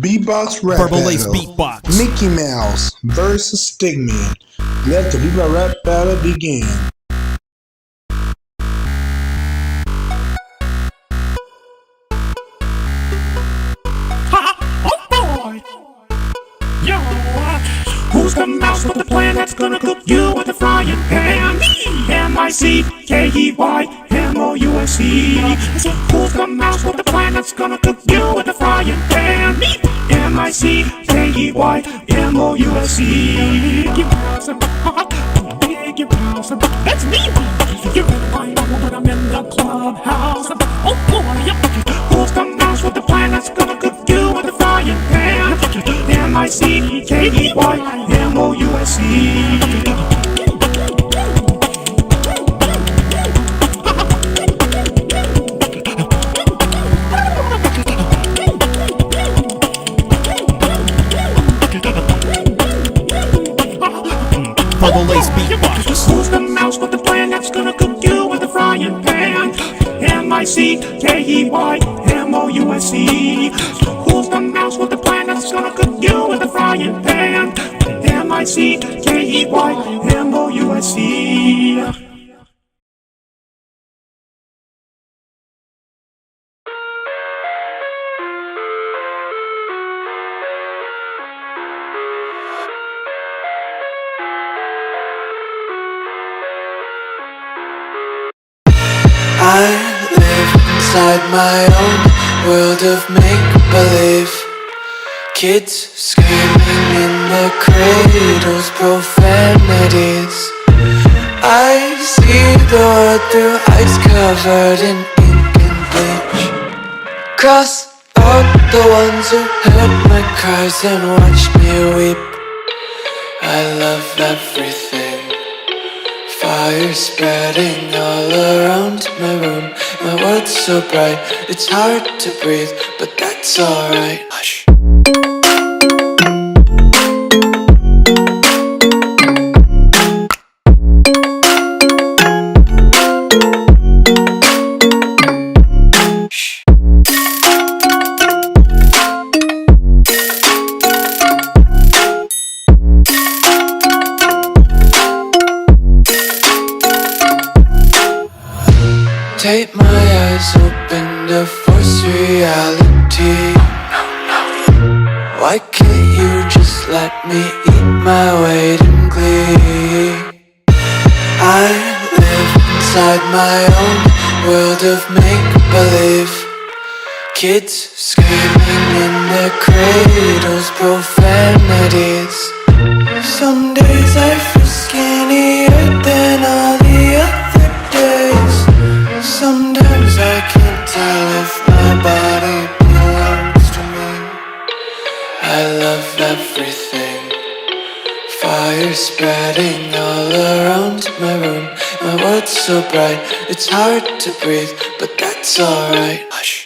Beatbox rap Verbal Ace battle. beatbox. Mickey Mouse versus Stickman. Let the beatbox rap battle begin. Oh boy! Yo, who's the mouse with the plan that's gonna cook you with a frying pan? M-I-C-K-E-Y-M-O-U-S-E. Who's the mouse with the plan that's gonna cook you with a frying pan? M-I-C-K-E-Y-M-O-U-S-E. Big mouse, big mouse, that's me. You better find out when I'm in the clubhouse. Oh boy, who's the mouse with the plan that's gonna cook you with a frying pan? M-I-C-K-E-Y-M-O-U-S-E. Verbal Ace beatbox. Who's the mouse with the plan that's gonna cook you with a frying pan? M-I-C-K-E-Y-M-O-U-S-E. Who's the mouse with the plan that's gonna cook you with a frying pan? M-I-C-K-E-Y-M-O-U-S-E. I live inside my own world of make-believe. Kids screaming in their cradles, profanities. I see the world through ice covered in ink and bleach. Cross out the ones who heard my cries and watched me weep. I love everything. Fire spreading all around my room. My world's so bright, it's hard to breathe, but that's alright. Hush. Tape my eyes open to force reality. Why can't you just let me eat my weight in glee? I live inside my own world of make-believe. Kids screaming in their cradles, profanities. Some days I feel skinnier than all the other days. Sometimes I can't tell if my body belongs to me. I love everything. Fire spreading all around my room. My world's so bright, it's hard to breathe, but that's alright. Hush.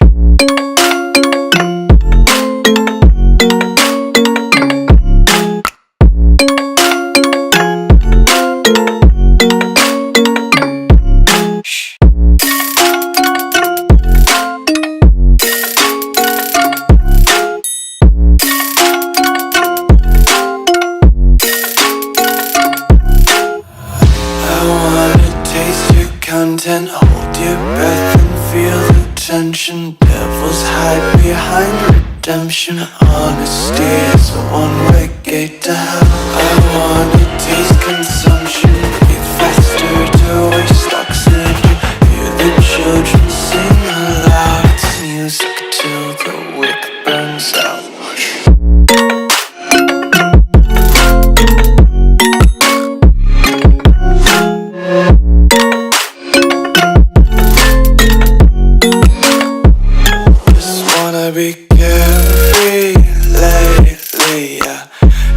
Content, hold your breath and feel the tension. Devils hide behind redemption. Honesty is a one-way gate to hell. I wanna taste consumption, breathe faster to waste oxygen. Hear the children sing aloud. It's music till the wick burns out. Be carefree lately, yeah.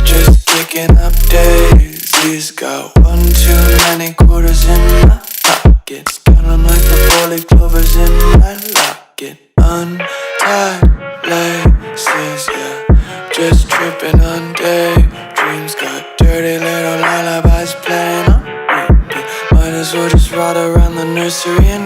Just kicking up daisies. Got one too many quarters in my pockets. Count 'em like the 4-leaf clovers in my locket. Untied laces, yeah. Just tripping on daydreams. Got dirty little lullabies playing on repeat. Might as well just ride around the nursery and